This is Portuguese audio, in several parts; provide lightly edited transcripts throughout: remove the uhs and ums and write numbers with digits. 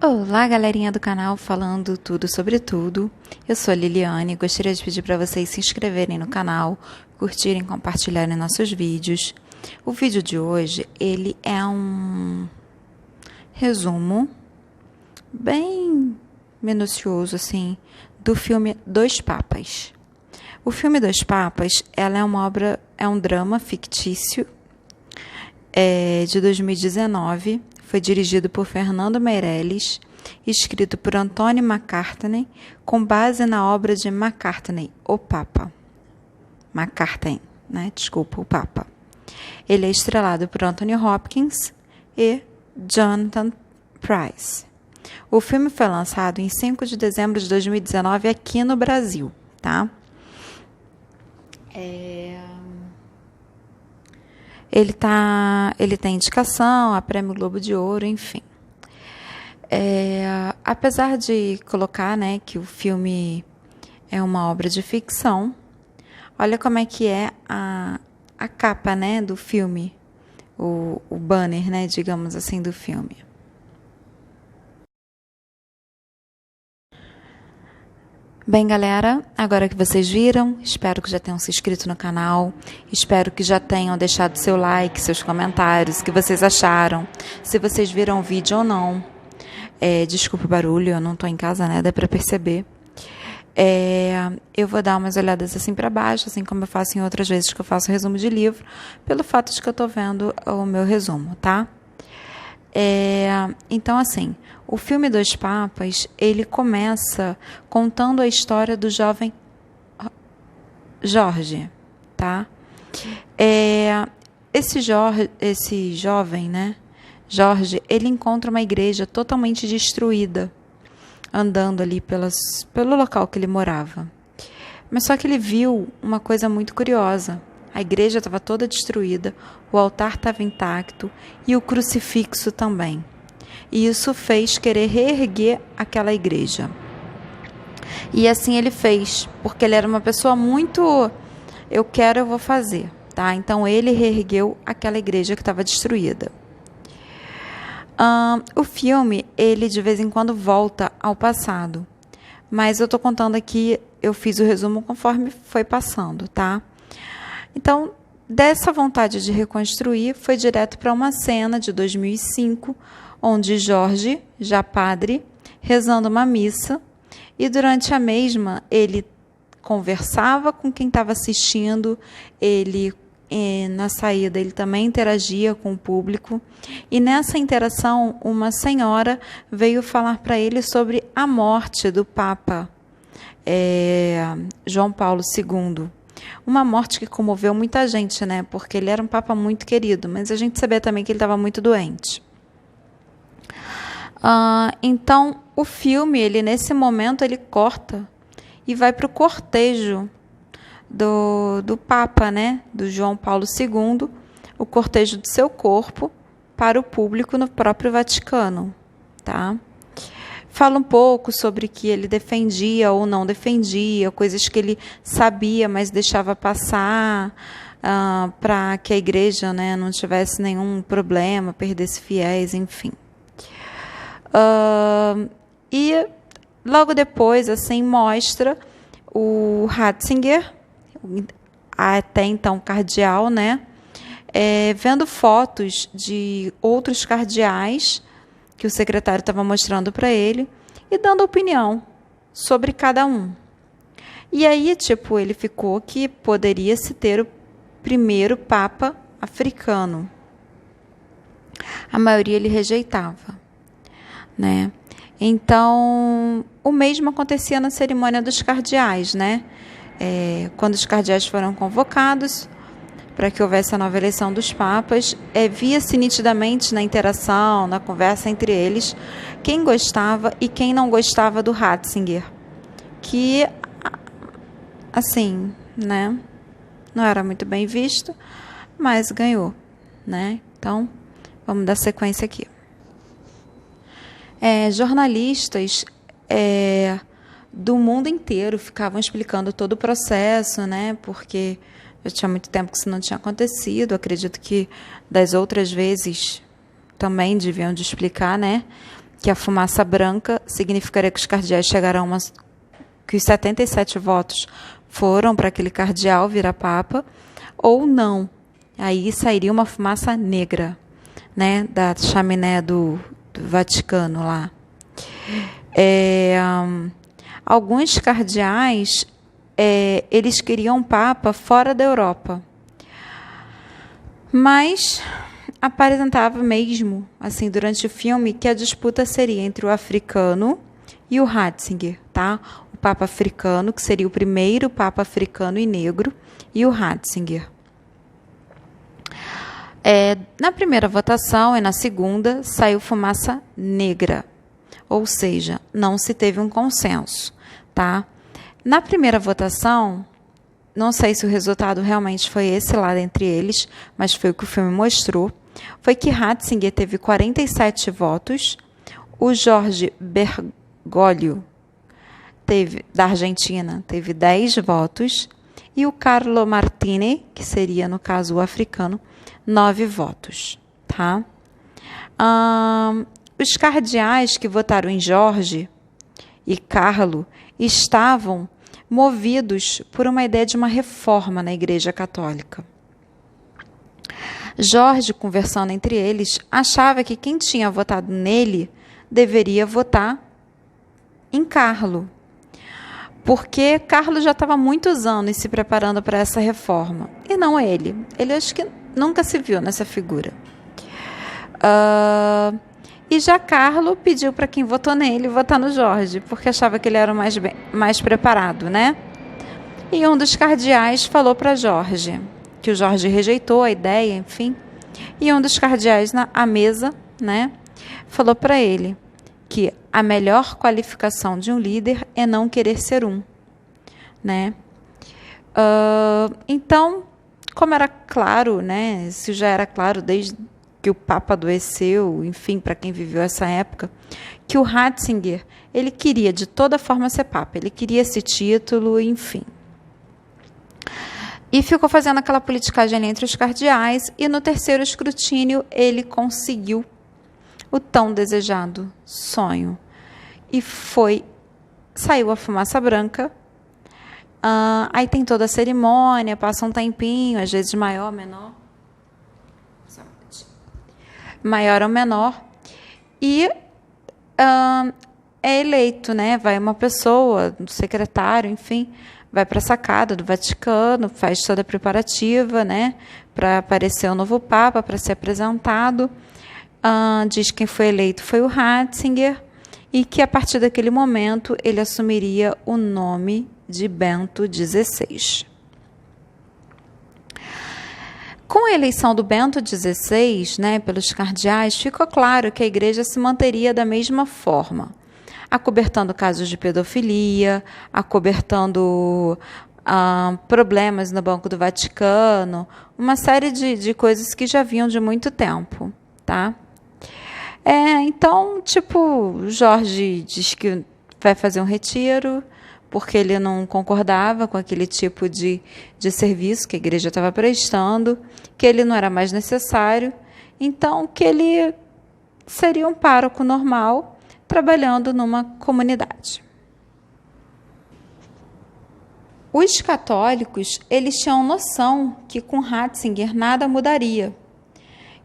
Olá, galerinha do canal, falando tudo sobre tudo. Eu sou a Liliane e gostaria de pedir para vocês se inscreverem no canal, curtirem, compartilharem nossos vídeos. O vídeo de hoje, ele é um resumo bem minucioso, assim, do filme Dois Papas. O filme Dois Papas, ela é uma obra, é um drama fictício de 2019. Foi dirigido por Fernando Meirelles, escrito por Anthony McCartney, com base na obra de McCartney, o Papa. McCartney, né? Desculpa, o Papa. Ele é estrelado por Anthony Hopkins e Jonathan Pryce. O filme foi lançado em 5 de dezembro de 2019 aqui no Brasil, tá? Ele tem indicação a Prêmio Globo de Ouro, enfim. Apesar de colocar, né, que o filme é uma obra de ficção, olha como é que é a capa, né, do filme, o banner, né, digamos assim, do filme. Bem, galera, agora que vocês viram, espero que já tenham se inscrito no canal, espero que já tenham deixado seu like, seus comentários, o que vocês acharam, se vocês viram o vídeo ou não. Desculpa o barulho, eu não tô em casa, né, dá pra perceber. Eu vou dar umas olhadas assim pra baixo, assim como eu faço em outras vezes que eu faço resumo de livro, pelo fato de que eu tô vendo o meu resumo, tá? Então, assim, o filme Dois Papas, ele começa contando a história do jovem Jorge, tá? Esse jovem, né, Jorge, ele encontra uma igreja totalmente destruída, andando ali pelo local que ele morava. Mas só que ele viu uma coisa muito curiosa. A igreja estava toda destruída, o altar estava intacto e o crucifixo também. E isso fez querer reerguer aquela igreja. E assim ele fez, porque ele era uma pessoa muito... eu quero, eu vou fazer, tá? Então ele reergueu aquela igreja que estava destruída. O filme, ele de vez em quando volta ao passado. Mas eu estou contando aqui, eu fiz o resumo conforme foi passando, tá? Então, dessa vontade de reconstruir, foi direto para uma cena de 2005, onde Jorge, já padre, rezando uma missa, e durante a mesma ele conversava com quem estava assistindo, na saída ele também interagia com o público, e nessa interação uma senhora veio falar para ele sobre a morte do Papa João Paulo II. Uma morte que comoveu muita gente, né? Porque ele era um papa muito querido, mas a gente sabia também que ele estava muito doente. Então, o filme, ele nesse momento, ele corta e vai para o cortejo do Papa, né? Do João Paulo II, o cortejo do seu corpo para o público no próprio Vaticano, tá? Fala um pouco sobre que ele defendia ou não defendia, coisas que ele sabia, mas deixava passar para que a igreja, né, não tivesse nenhum problema, perdesse fiéis, enfim. E logo depois, assim, mostra o Ratzinger, até então cardeal, né, vendo fotos de outros cardeais que o secretário estava mostrando para ele e dando opinião sobre cada um. E aí, ele ficou que poderia-se ter o primeiro papa africano. A maioria ele rejeitava, né? Então, o mesmo acontecia na cerimônia dos cardeais, né? Quando os cardeais foram convocados para que houvesse a nova eleição dos papas, via-se nitidamente na interação, na conversa entre eles, quem gostava e quem não gostava do Ratzinger, que, assim, né, não era muito bem visto, mas ganhou, né? Então, vamos dar sequência aqui. Jornalistas do mundo inteiro ficavam explicando todo o processo, né, porque já tinha muito tempo que isso não tinha acontecido. Acredito que das outras vezes também deviam de explicar, né? que a fumaça branca significaria que os cardeais chegaram que os 77 votos foram para aquele cardeal virar papa, ou não. Aí sairia uma fumaça negra, né, da chaminé do Vaticano lá. Alguns cardeais, eles queriam um papa fora da Europa, mas aparentava mesmo, assim, durante o filme, que a disputa seria entre o africano e o Ratzinger, tá? O papa africano, que seria o primeiro papa africano e negro, e o Ratzinger. Na primeira votação e na segunda saiu fumaça negra, ou seja, não se teve um consenso, tá? Na primeira votação, não sei se o resultado realmente foi esse lá entre eles, mas foi o que o filme mostrou, foi que Ratzinger teve 47 votos, o Jorge Bergoglio, da Argentina, teve 10 votos, e o Carlo Martini, que seria, no caso, o africano, 9 votos, tá? Os cardeais que votaram em Jorge e Carlo estavam movidos por uma ideia de uma reforma na Igreja Católica. Jorge, conversando entre eles, achava que quem tinha votado nele deveria votar em Carlo, porque Carlo já estava há muitos anos se preparando para essa reforma, e não ele. Ele acho que nunca se viu nessa figura. E já Carlo pediu para quem votou nele votar no Jorge, porque achava que ele era o mais preparado, né? E um dos cardeais falou para Jorge, que o Jorge rejeitou a ideia, enfim. E um dos cardeais à mesa, né, falou para ele que a melhor qualificação de um líder é não querer ser um, né? Então, como era claro, né, isso já era claro desde que o Papa adoeceu, enfim, para quem viveu essa época, que o Ratzinger, ele queria de toda forma ser Papa, ele queria esse título, enfim. E ficou fazendo aquela politicagem ali entre os cardeais, e no terceiro escrutínio ele conseguiu o tão desejado sonho. E saiu a fumaça branca. Aí tem toda a cerimônia, passa um tempinho, às vezes maior, menor. Maior ou menor. E é eleito, né? Vai uma pessoa, um secretário, enfim, vai para a sacada do Vaticano, faz toda a preparativa, né, para aparecer o novo Papa, para ser apresentado. Diz que quem foi eleito foi o Ratzinger, e que a partir daquele momento ele assumiria o nome de Bento XVI. Com a eleição do Bento XVI, né, pelos cardeais, ficou claro que a Igreja se manteria da mesma forma, acobertando casos de pedofilia, acobertando problemas no Banco do Vaticano, uma série de coisas que já vinham de muito tempo, tá? Então, tipo, Jorge diz que vai fazer um retiro, porque ele não concordava com aquele tipo de serviço que a igreja estava prestando, que ele não era mais necessário, então que ele seria um pároco normal, trabalhando numa comunidade. Os católicos, eles tinham noção que com Ratzinger nada mudaria.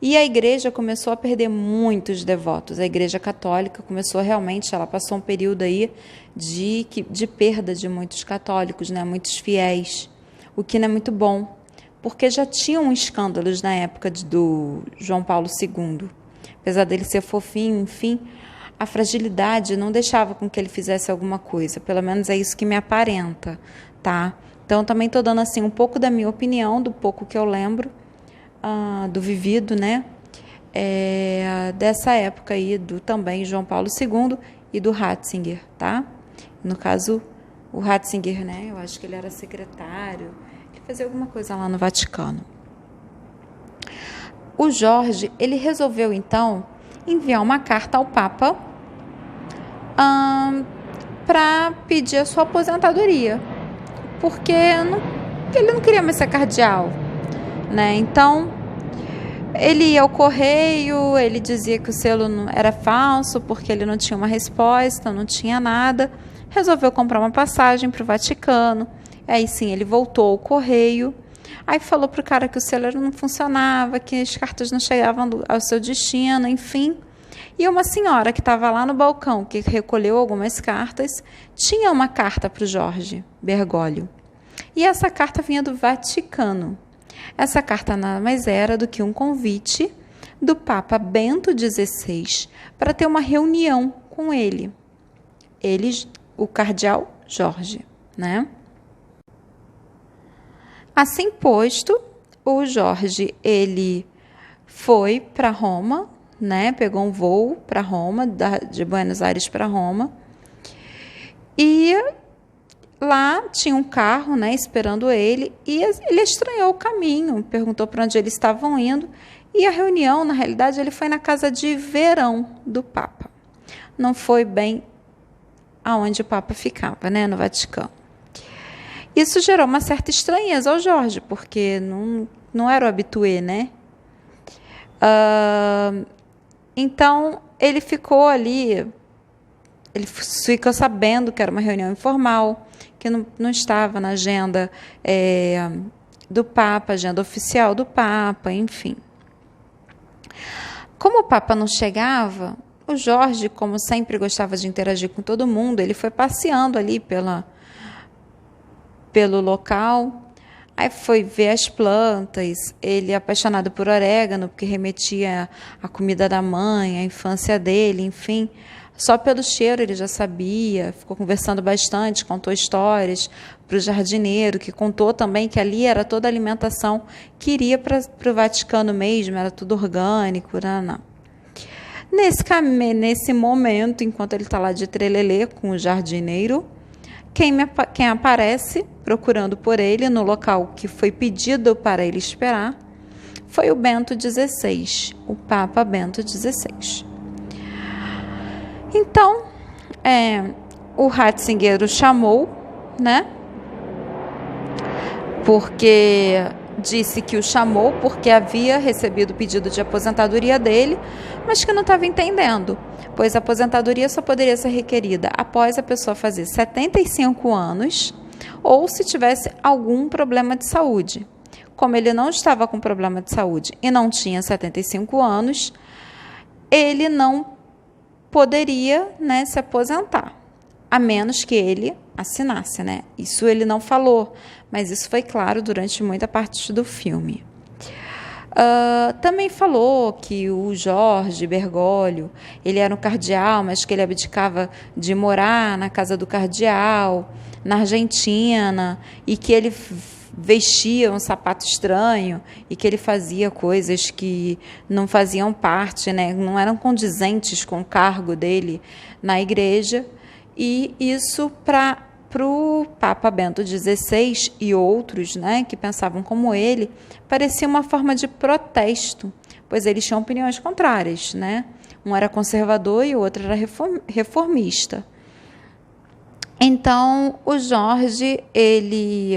E a igreja começou a perder muitos devotos. A igreja católica começou realmente, ela passou um período aí de perda de muitos católicos, né, muitos fiéis, o que não é muito bom, porque já tinham escândalos na época do João Paulo II. Apesar dele ser fofinho, enfim, a fragilidade não deixava com que ele fizesse alguma coisa, pelo menos é isso que me aparenta, tá? Então, também estou dando assim um pouco da minha opinião, do pouco que eu lembro, do vivido, né? Dessa época aí do também João Paulo II e do Ratzinger, tá? No caso, o Ratzinger, né? Eu acho que ele era secretário, ele fazia alguma coisa lá no Vaticano. O Jorge, ele resolveu então enviar uma carta ao Papa para pedir a sua aposentadoria, porque ele não queria mais ser cardeal, né? Então, Ele ia ao correio, ele dizia que o selo era falso porque ele não tinha uma resposta, não tinha nada. Resolveu comprar uma passagem para o Vaticano. Aí sim, ele voltou ao correio. Aí falou para o cara que o selo não funcionava, que as cartas não chegavam ao seu destino, enfim. E uma senhora que estava lá no balcão, que recolheu algumas cartas, tinha uma carta para o Jorge Bergoglio. E essa carta vinha do Vaticano. Essa carta nada mais era do que um convite do Papa Bento XVI para ter uma reunião com ele. O cardeal Jorge, né? Assim posto, o Jorge, ele foi para Roma, né? Pegou um voo para Roma, de Buenos Aires para Roma. E lá tinha um carro, né, esperando ele, e ele estranhou o caminho, perguntou para onde eles estavam indo, e a reunião, na realidade, ele foi na casa de verão do Papa. Não foi bem aonde o Papa ficava, né, no Vaticano. Isso gerou uma certa estranheza ao Jorge, porque não era o habitué, né? Então, ele ficou ali, ele ficou sabendo que era uma reunião informal, que não estava na agenda do Papa, agenda oficial do Papa, enfim. Como o Papa não chegava, o Jorge, como sempre gostava de interagir com todo mundo, ele foi passeando ali pelo local, aí foi ver as plantas, ele apaixonado por orégano, porque remetia à comida da mãe, à infância dele, enfim. Só pelo cheiro ele já sabia, ficou conversando bastante, contou histórias para o jardineiro, que contou também que ali era toda a alimentação que iria para o Vaticano mesmo, era tudo orgânico, não. Nesse momento, enquanto ele está lá de trelelê com o jardineiro, quem aparece procurando por ele no local que foi pedido para ele esperar foi o Bento XVI, o Papa Bento XVI. Então, o Ratzinger o chamou, né? Porque disse que o chamou porque havia recebido o pedido de aposentadoria dele, mas que não estava entendendo, pois a aposentadoria só poderia ser requerida após a pessoa fazer 75 anos ou se tivesse algum problema de saúde. Como ele não estava com problema de saúde e não tinha 75 anos, ele não poderia, né, se aposentar, a menos que ele assinasse, né? Isso ele não falou, mas isso foi claro durante muita parte do filme. Também falou que o Jorge Bergoglio, ele era um cardeal, mas que ele abdicava de morar na casa do cardeal, na Argentina, e que ele vestia um sapato estranho e que ele fazia coisas que não faziam parte, né, não eram condizentes com o cargo dele na igreja. E isso para o Papa Bento XVI e outros, né, que pensavam como ele, parecia uma forma de protesto, pois eles tinham opiniões contrárias, né? Um era conservador e o outro era reformista. Então, o Jorge, ele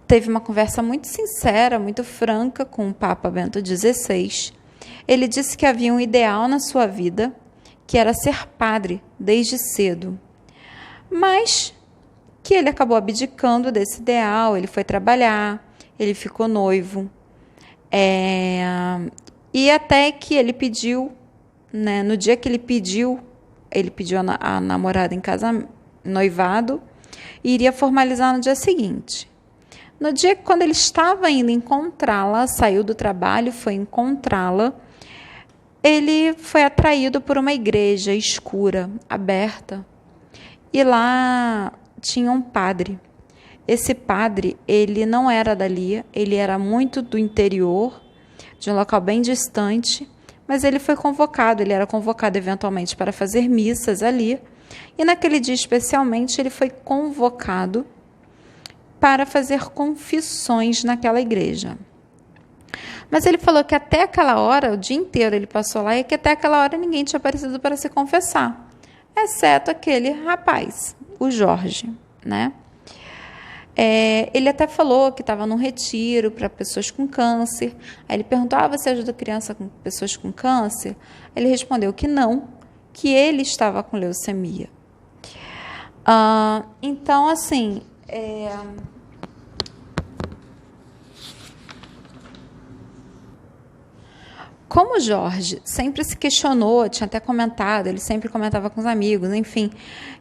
teve uma conversa muito sincera, muito franca com o Papa Bento XVI. Ele disse que havia um ideal na sua vida, que era ser padre desde cedo, mas que ele acabou abdicando desse ideal, ele foi trabalhar, ele ficou noivo, e até que ele pediu, né, no dia que ele pediu a namorada em casamento, noivado, e iria formalizar no dia seguinte. No dia quando ele estava indo encontrá-la, saiu do trabalho, foi encontrá-la, ele foi atraído por uma igreja escura, aberta, e lá tinha um padre. Esse padre, ele não era dali, ele era muito do interior, de um local bem distante, mas ele foi convocado, ele era convocado eventualmente para fazer missas ali, e naquele dia especialmente ele foi convocado para fazer confissões naquela igreja. Mas ele falou que até aquela hora, o dia inteiro ele passou lá, e que até aquela hora ninguém tinha aparecido para se confessar, exceto aquele rapaz, o Jorge, né? Ele até falou que estava num retiro para pessoas com câncer. Aí ele perguntou: você ajuda criança com pessoas com câncer? Ele respondeu que não, que ele estava com leucemia. Então, assim, como o Jorge sempre se questionou, tinha até comentado, ele sempre comentava com os amigos, enfim,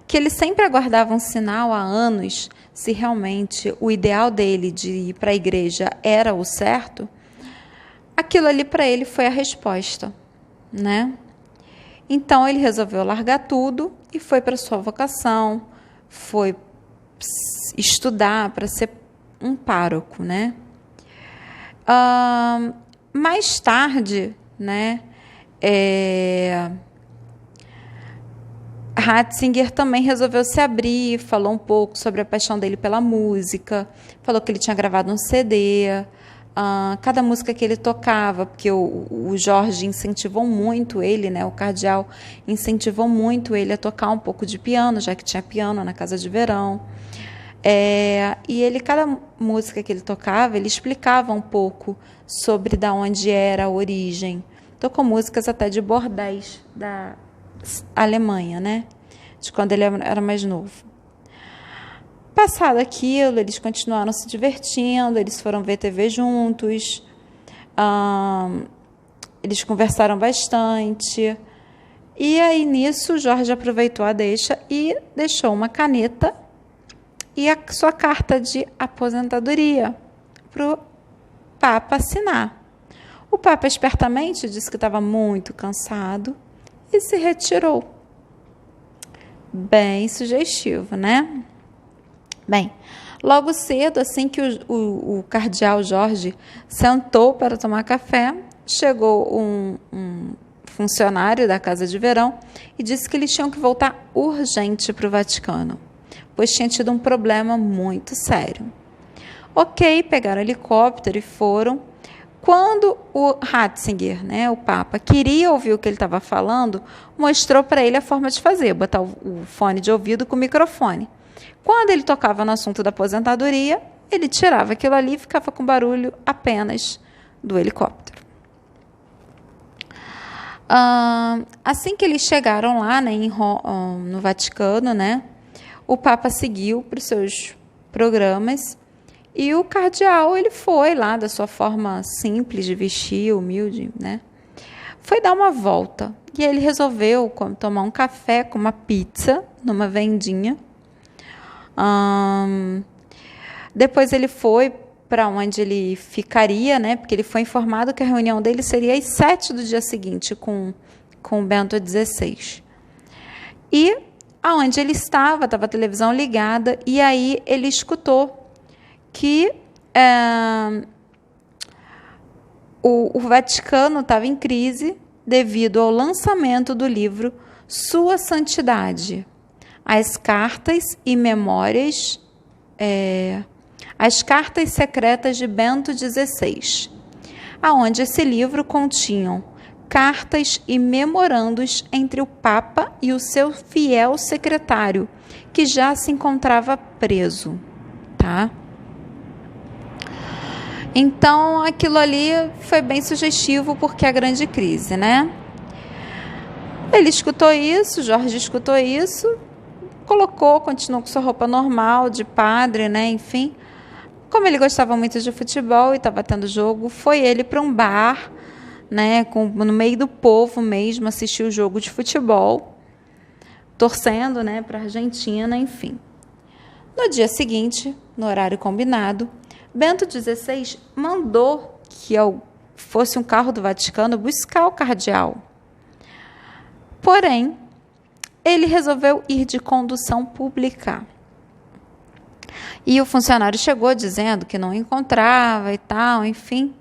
que ele sempre aguardava um sinal há anos se realmente o ideal dele de ir para a igreja era o certo, aquilo ali para ele foi a resposta, né? Então ele resolveu largar tudo e foi para sua vocação, foi estudar para ser um pároco, né? Mais tarde, né, Ratzinger também resolveu se abrir, falou um pouco sobre a paixão dele pela música, falou que ele tinha gravado um CD, cada música que ele tocava, porque o Jorge incentivou muito ele, né, o cardeal incentivou muito ele a tocar um pouco de piano, já que tinha piano na casa de verão. E ele, cada música que ele tocava, ele explicava um pouco sobre da onde era a origem. Tocou músicas até de bordéis da Alemanha, né? De quando ele era mais novo. Passado aquilo, eles continuaram se divertindo, eles foram ver TV juntos, eles conversaram bastante. E aí, nisso, Jorge aproveitou a deixa e deixou uma caneta e a sua carta de aposentadoria para o Papa assinar. O Papa espertamente disse que estava muito cansado e se retirou. Bem sugestivo, né? Bem, logo cedo, assim que o cardeal Jorge sentou para tomar café, chegou um funcionário da Casa de Verão e disse que eles tinham que voltar urgente para o Vaticano, pois tinha tido um problema muito sério. Ok, pegaram o helicóptero e foram. Quando o Ratzinger, né, o Papa, queria ouvir o que ele estava falando, mostrou para ele a forma de fazer, botar o fone de ouvido com o microfone. Quando ele tocava no assunto da aposentadoria, ele tirava aquilo ali e ficava com barulho apenas do helicóptero. Assim que eles chegaram lá, né, no Vaticano, né, o Papa seguiu para os seus programas e o cardeal, ele foi lá da sua forma simples de vestir, humilde, né? Foi dar uma volta e ele resolveu tomar um café com uma pizza numa vendinha. Depois ele foi para onde ele ficaria, né? Porque ele foi informado que a reunião dele seria às 7 do dia seguinte com Bento XVI. E aonde ele estava a televisão ligada, e aí ele escutou que o Vaticano estava em crise devido ao lançamento do livro Sua Santidade, as cartas e memórias, as cartas secretas de Bento XVI, aonde esse livro continham cartas e memorandos entre o Papa e o seu fiel secretário, que já se encontrava preso, tá? Então, aquilo ali foi bem sugestivo, porque é a grande crise, né? Ele escutou isso, Jorge escutou isso, continuou com sua roupa normal, de padre, né? Enfim, como ele gostava muito de futebol e estava tendo jogo, foi ele para um bar, né? No meio do povo mesmo, assistir o jogo de futebol, torcendo, né, para a Argentina, enfim. No dia seguinte, no horário combinado, Bento XVI mandou que fosse um carro do Vaticano buscar o cardeal. Porém, ele resolveu ir de condução pública. E o funcionário chegou dizendo que não encontrava e tal, enfim.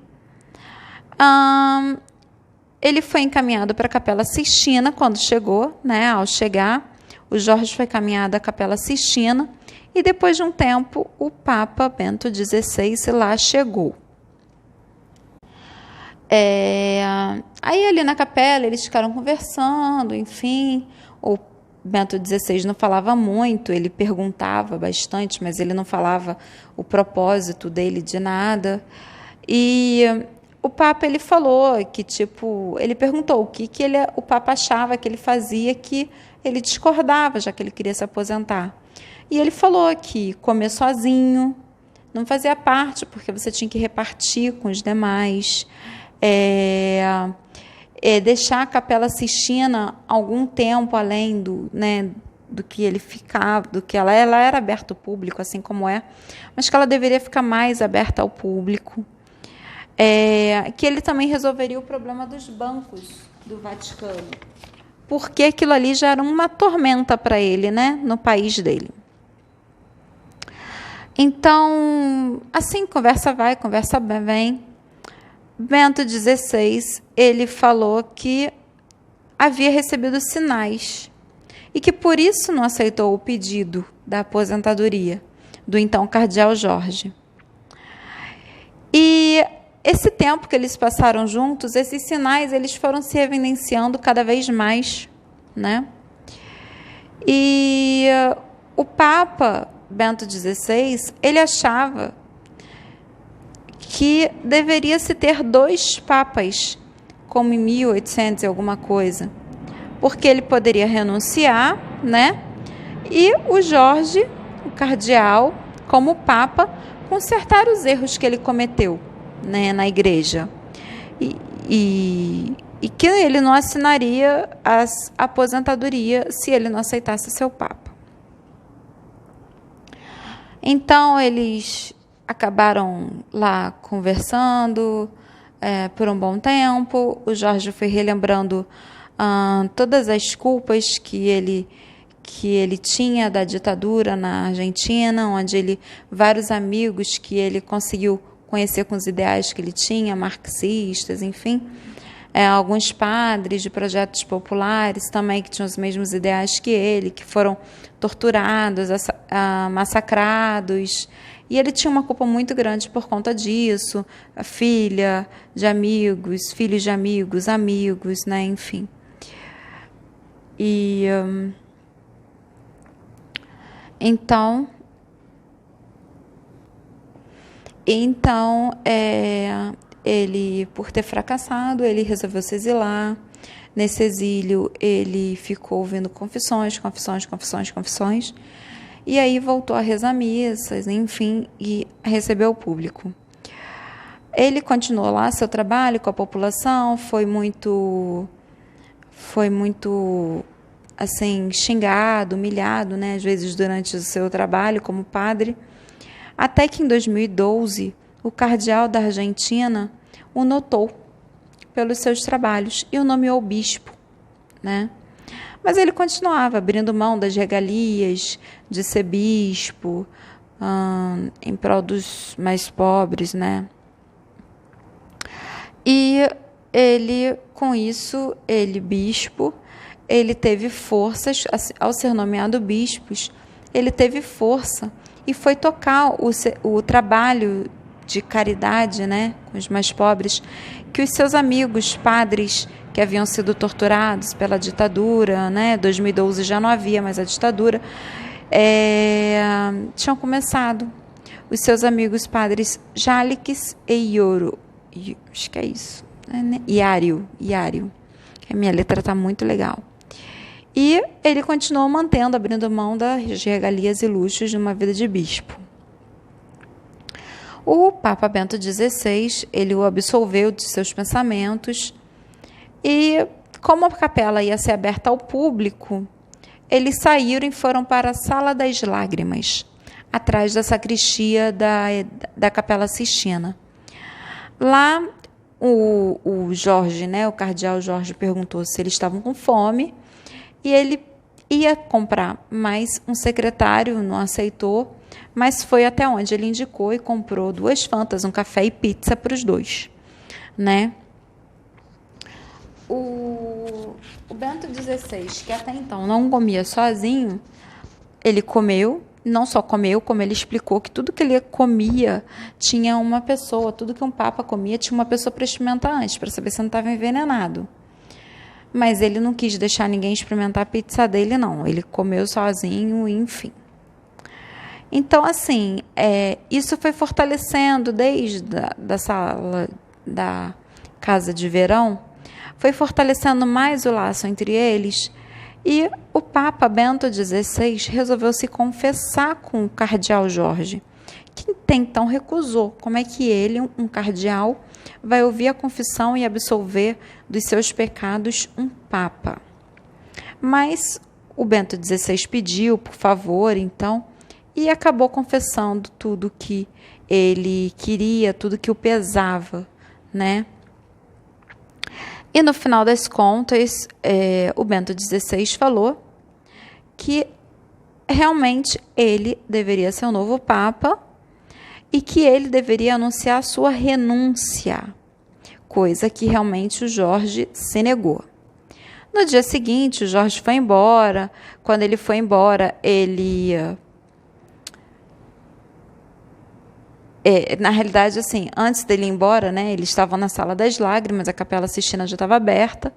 Ele foi encaminhado para a Capela Sistina quando chegou, né? Ao chegar, o Jorge foi encaminhado à Capela Sistina. E depois de um tempo, o Papa Bento XVI lá chegou. Aí ali na capela eles ficaram conversando, enfim, o Bento XVI não falava muito, ele perguntava bastante, mas ele não falava o propósito dele de nada. E o Papa, ele falou que, tipo, ele perguntou o que o Papa achava que ele fazia, que ele discordava, já que ele queria se aposentar. E ele falou que comer sozinho não fazia parte, porque você tinha que repartir com os demais, deixar a Capela Sistina algum tempo além do que ele ficava, do que ela era aberta ao público, assim como mas que ela deveria ficar mais aberta ao público. Que ele também resolveria o problema dos bancos do Vaticano, porque aquilo ali já era uma tormenta para ele, né, no país dele. Então, assim, conversa vai, conversa vem. Bento XVI, ele falou que havia recebido sinais e que por isso não aceitou o pedido da aposentadoria do então cardeal Jorge. E esse tempo que eles passaram juntos, esses sinais, eles foram se evidenciando cada vez mais, né? E o Papa Bento XVI, ele achava que deveria se ter 2 papas, como em 1800 e alguma coisa, porque ele poderia renunciar, né? E o Jorge, o cardeal, como papa, consertar os erros que ele cometeu, né, na igreja. E que ele não assinaria a aposentadoria se ele não aceitasse ser o papa. Então, eles acabaram lá conversando por um bom tempo. O Jorge foi relembrando todas as culpas que ele tinha da ditadura na Argentina, onde vários amigos que ele conseguiu conhecer com os ideais que ele tinha, marxistas, enfim, alguns padres de projetos populares também que tinham os mesmos ideais que ele, que foram torturados, massacrados, e ele tinha uma culpa muito grande por conta disso, a filha de amigos, filhos de amigos, né, enfim. E então ele, por ter fracassado, ele resolveu se exilar. Nesse exílio, ele ficou ouvindo confissões, e aí voltou a rezar missas, enfim, e recebeu o público. Ele continuou lá seu trabalho com a população, foi muito assim, xingado, humilhado, né, às vezes durante o seu trabalho como padre, até que em 2012 o cardeal da Argentina o notou pelos seus trabalhos e o nomeou bispo, né? Mas ele continuava abrindo mão das regalias de ser bispo em prol dos mais pobres, né? E ele, com isso, bispo, ele teve forças, ao ser nomeado bispos, ele teve força e foi tocar o trabalho de caridade, né, com os mais pobres, que os seus amigos padres que haviam sido torturados pela ditadura, né, 2012 já não havia mais a ditadura, tinham começado. Os seus amigos padres Jálix e Ioro, acho que é isso, né? Iário, a minha letra está muito legal. E ele continuou mantendo, abrindo mão das regalias e luxos de uma vida de bispo. O Papa Bento XVI, ele o absolveu de seus pensamentos e, como a capela ia ser aberta ao público, eles saíram e foram para a Sala das Lágrimas, atrás da sacristia da Capela Sistina. Lá, o Jorge, né, o cardeal Jorge, perguntou se eles estavam com fome e ele ia comprar, mas um secretário não aceitou, mas foi até onde ele indicou e comprou 2 Fantas, um café e pizza para os 2, né? O Bento XVI, que até então não comia sozinho, ele comeu, não só comeu, como ele explicou que tudo que ele comia tinha uma pessoa, tudo que um papa comia tinha uma pessoa para experimentar antes, para saber se não estava envenenado. mas ele não quis deixar ninguém experimentar a pizza dele, não. Ele comeu sozinho, enfim. Então, assim, isso foi fortalecendo desde da sala da casa de verão, foi fortalecendo mais o laço entre eles, e o Papa Bento XVI resolveu se confessar com o cardeal Jorge, que até então recusou. Como é que ele, um cardeal, vai ouvir a confissão e absolver dos seus pecados um Papa? Mas o Bento XVI pediu, por favor, então, e acabou confessando tudo que ele queria, tudo que o pesava, né? E no final das contas, o Bento XVI falou que realmente ele deveria ser o novo Papa e que ele deveria anunciar a sua renúncia, coisa que realmente o Jorge se negou. No dia seguinte, o Jorge foi embora. Quando ele foi embora, na realidade, assim, antes dele ir embora, né, eles estavam na Sala das Lágrimas, a Capela Sistina já estava aberta.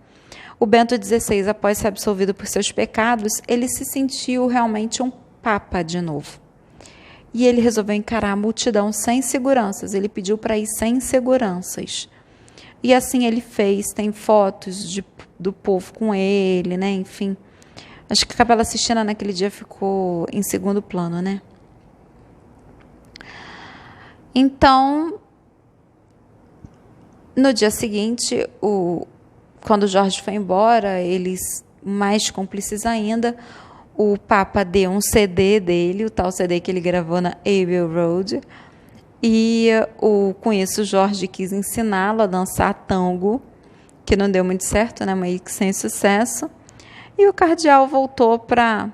O Bento XVI, após ser absolvido por seus pecados, ele se sentiu realmente um papa de novo. E ele resolveu encarar a multidão sem seguranças. Ele pediu para ir sem seguranças. E assim ele fez. Tem fotos do povo com ele, né? Enfim. Acho que a Capela Sistina naquele dia ficou em segundo plano, né? Então, no dia seguinte, quando o Jorge foi embora, eles, mais cúmplices ainda, o Papa deu um CD dele, o tal CD que ele gravou na Abbey Road, e com isso o Jorge quis ensiná-lo a dançar tango, que não deu muito certo, né, meio que sem sucesso, e o cardeal voltou para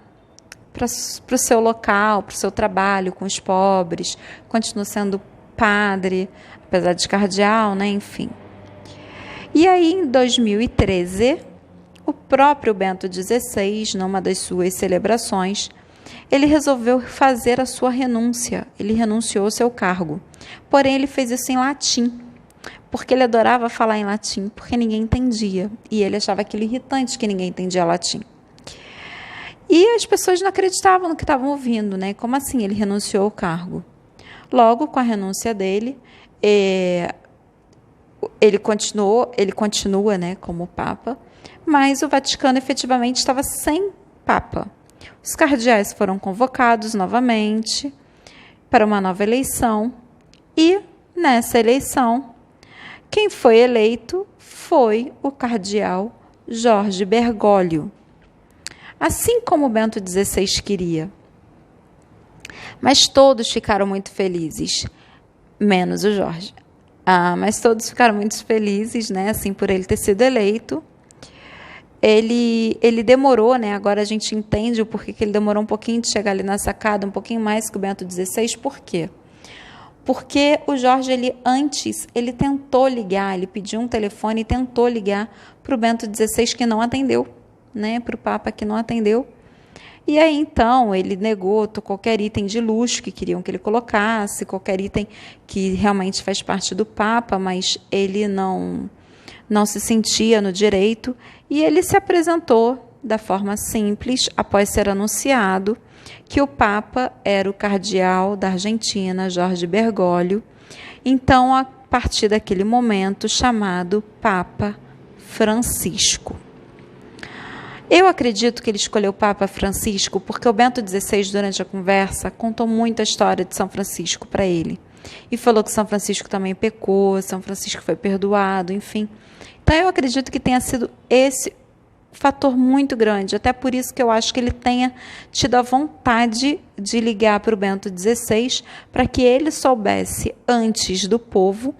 o seu local, para o seu trabalho com os pobres, continuou sendo padre, apesar de cardeal, né, enfim. E aí, em 2013, o próprio Bento XVI, numa das suas celebrações, ele resolveu fazer a sua renúncia. Ele renunciou ao seu cargo. Porém, ele fez isso em latim, porque ele adorava falar em latim, porque ninguém entendia. E ele achava aquilo irritante que ninguém entendia latim. E as pessoas não acreditavam no que estavam ouvindo, né? Como assim ele renunciou ao cargo? Logo, com a renúncia dele, ele continua, né, como Papa, mas o Vaticano efetivamente estava sem Papa. Os cardeais foram convocados novamente para uma nova eleição e, nessa eleição, quem foi eleito foi o cardeal Jorge Bergoglio, assim como Bento XVI queria. Mas todos ficaram muito felizes, menos o Jorge. Mas todos ficaram muito felizes, né, assim, por ele ter sido eleito. Ele demorou, né, agora a gente entende o porquê que ele demorou um pouquinho de chegar ali na sacada, um pouquinho mais que o Bento XVI. Por quê? Porque o Jorge, ele tentou ligar, ele pediu um telefone e tentou ligar para o Bento XVI, que não atendeu, né, para o Papa, que não atendeu. E aí, então, ele negou qualquer item de luxo que queriam que ele colocasse, qualquer item que realmente faz parte do Papa, mas ele não se sentia no direito, e ele se apresentou da forma simples, após ser anunciado que o Papa era o cardeal da Argentina, Jorge Bergoglio, então, a partir daquele momento, chamado Papa Francisco. Eu acredito que ele escolheu o Papa Francisco porque o Bento XVI, durante a conversa, contou muito a história de São Francisco para ele. E falou que São Francisco também pecou, São Francisco foi perdoado, enfim. Então, eu acredito que tenha sido esse fator muito grande. Até por isso que eu acho que ele tenha tido a vontade de ligar para o Bento XVI para que ele soubesse, antes do povo,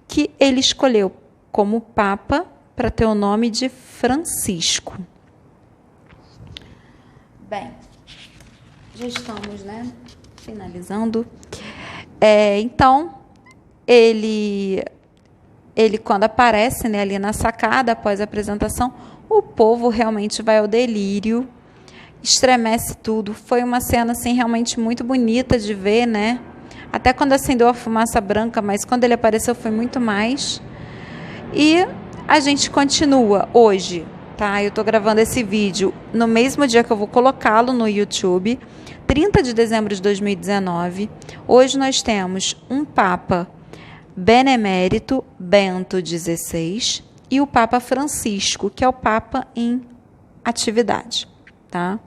que ele escolheu como Papa para ter o nome de Francisco. Bem, já estamos, né, finalizando. Então, ele quando aparece, né, ali na sacada, após a apresentação, o povo realmente vai ao delírio, estremece tudo. Foi uma cena, assim, realmente muito bonita de ver, né? Até quando acendeu a fumaça branca, mas quando ele apareceu foi muito mais. E a gente continua hoje tá? Eu tô gravando esse vídeo no mesmo dia que eu vou colocá-lo no YouTube, 30 de dezembro de 2019. Hoje nós temos um Papa Benemérito, Bento XVI, e o Papa Francisco, que é o Papa em atividade, tá?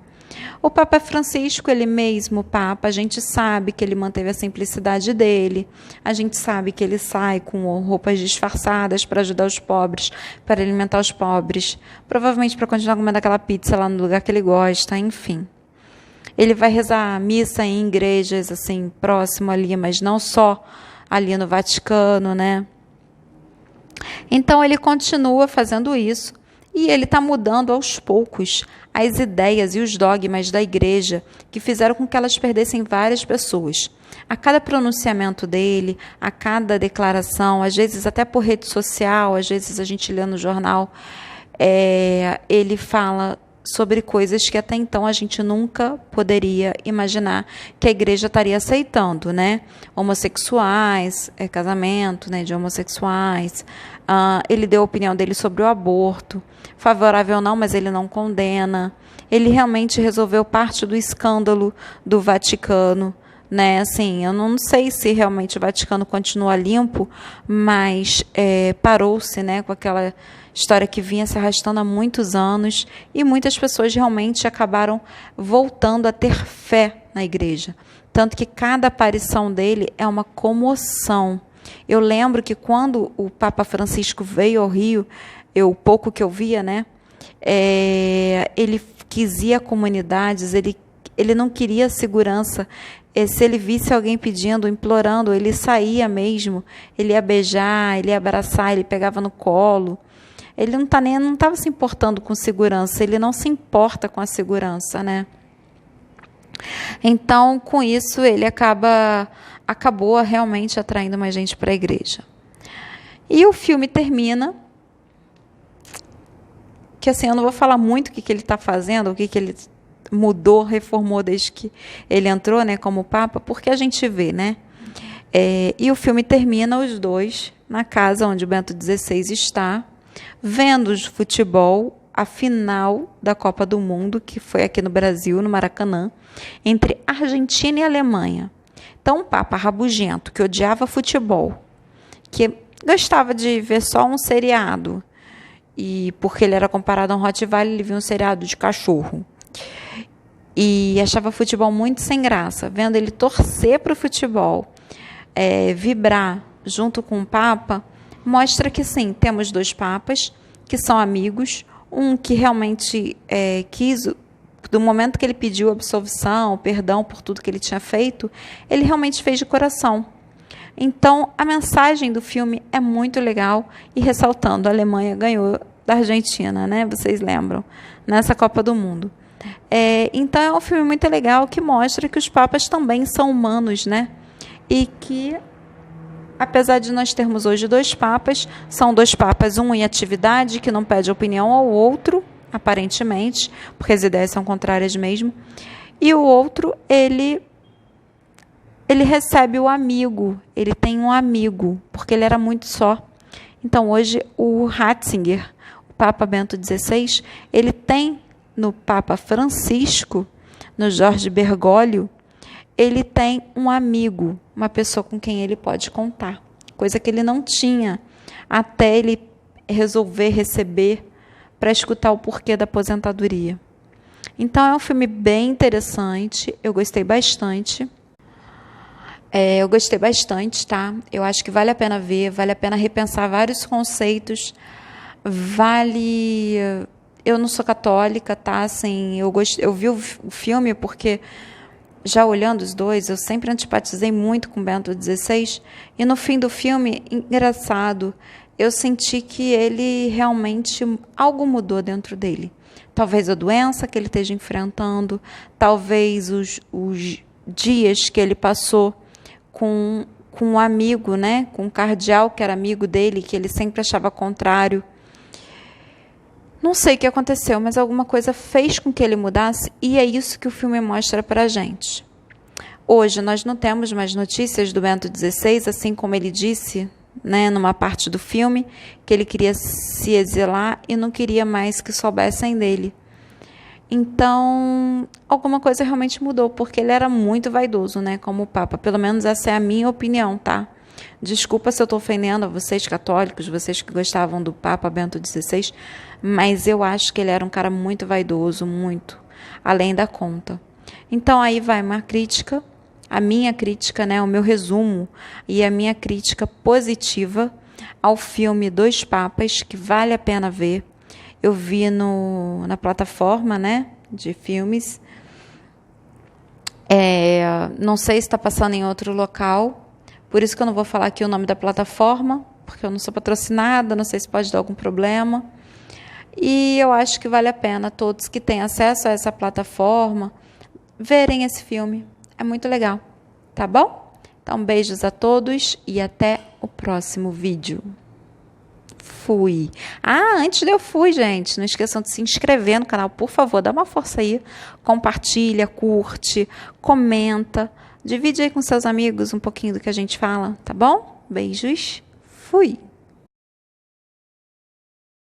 O Papa Francisco, ele mesmo, Papa, a gente sabe que ele manteve a simplicidade dele, a gente sabe que ele sai com roupas disfarçadas para ajudar os pobres, para alimentar os pobres, provavelmente para continuar comendo aquela pizza lá no lugar que ele gosta, enfim. Ele vai rezar missa em igrejas, assim, próximo ali, mas não só ali no Vaticano, né? Então, ele continua fazendo isso e ele está mudando aos poucos as ideias e os dogmas da igreja que fizeram com que elas perdessem várias pessoas. A cada pronunciamento dele, a cada declaração, às vezes até por rede social, às vezes a gente lê no jornal, ele fala sobre coisas que até então a gente nunca poderia imaginar que a igreja estaria aceitando, né? Homossexuais, casamento, né, de homossexuais. Ele deu a opinião dele sobre o aborto, favorável ou não, mas ele não condena. Ele realmente resolveu parte do escândalo do Vaticano, né? Assim, eu não sei se realmente o Vaticano continua limpo, mas parou-se, né, com aquela história que vinha se arrastando há muitos anos, e muitas pessoas realmente acabaram voltando a ter fé na igreja. Tanto que cada aparição dele é uma comoção. Eu lembro que quando o Papa Francisco veio ao Rio, o pouco que eu via, né, ele quis ir a comunidades, ele não queria segurança. Se ele visse alguém pedindo, implorando, ele saía mesmo, ele ia beijar, ele ia abraçar, ele pegava no colo. Ele não estava se importando com segurança, ele não se importa com a segurança, né? Então, com isso, ele acabou realmente atraindo mais gente para a igreja. E o filme termina, que assim, eu não vou falar muito o que ele está fazendo, o que ele mudou, reformou desde que ele entrou, né, como Papa, porque a gente vê, né? E o filme termina os dois na casa onde o Bento XVI está, vendo o futebol, a final da Copa do Mundo, que foi aqui no Brasil, no Maracanã, entre Argentina e Alemanha. Então, um Papa rabugento, que odiava futebol, que gostava de ver só um seriado, e porque ele era comparado a um Rottweiler, ele via um seriado de cachorro. E achava futebol muito sem graça. Vendo ele torcer para o futebol, vibrar junto com o Papa, mostra que sim, temos dois papas que são amigos, um que realmente quis, do momento que ele pediu absolvição, perdão por tudo que ele tinha feito, ele realmente fez de coração. Então, a mensagem do filme é muito legal, e ressaltando, a Alemanha ganhou da Argentina, né? Vocês lembram? Nessa Copa do Mundo. Então, é um filme muito legal que mostra que os papas também são humanos, né? E que, apesar de nós termos hoje dois papas, são dois papas, um em atividade, que não pede opinião ao outro, aparentemente, porque as ideias são contrárias mesmo, e o outro, ele recebe o amigo, ele tem um amigo, porque ele era muito só. Então, hoje, o Ratzinger, o Papa Bento XVI, ele tem no Papa Francisco, no Jorge Bergoglio, ele tem um amigo, uma pessoa com quem ele pode contar, coisa que ele não tinha até ele resolver receber para escutar o porquê da aposentadoria. Então, é um filme bem interessante, eu gostei bastante. Eu gostei bastante, tá? Eu acho que vale a pena ver, vale a pena repensar vários conceitos, Eu não sou católica, tá? Assim, eu vi o filme porque, já olhando os dois, eu sempre antipatizei muito com Bento XVI, e no fim do filme, engraçado, eu senti que ele realmente, algo mudou dentro dele. Talvez a doença que ele esteja enfrentando, talvez os dias que ele passou com um amigo, né? Com um cardeal que era amigo dele, que ele sempre achava contrário. Não sei o que aconteceu, mas alguma coisa fez com que ele mudasse, e é isso que o filme mostra para a gente. Hoje nós não temos mais notícias do Bento XVI, assim como ele disse né, numa parte do filme, que ele queria se exilar e não queria mais que soubessem dele. Então, alguma coisa realmente mudou, porque ele era muito vaidoso, né, como Papa. Pelo menos essa é a minha opinião, tá? Desculpa se eu estou ofendendo a vocês católicos, vocês que gostavam do Papa Bento XVI, mas eu acho que ele era um cara muito vaidoso, muito, além da conta. Então, aí vai uma crítica, a minha crítica, né, o meu resumo e a minha crítica positiva ao filme Dois Papas, que vale a pena ver. Eu vi na plataforma, né, de filmes. Não sei se está passando em outro local, por isso que eu não vou falar aqui o nome da plataforma, porque eu não sou patrocinada, não sei se pode dar algum problema. E eu acho que vale a pena todos que têm acesso a essa plataforma verem esse filme. É muito legal, tá bom? Então, beijos a todos e até o próximo vídeo. Fui. Antes de eu fui, gente, não esqueçam de se inscrever no canal, por favor, dá uma força aí, compartilha, curte, comenta, divide aí com seus amigos um pouquinho do que a gente fala, tá bom? Beijos, fui!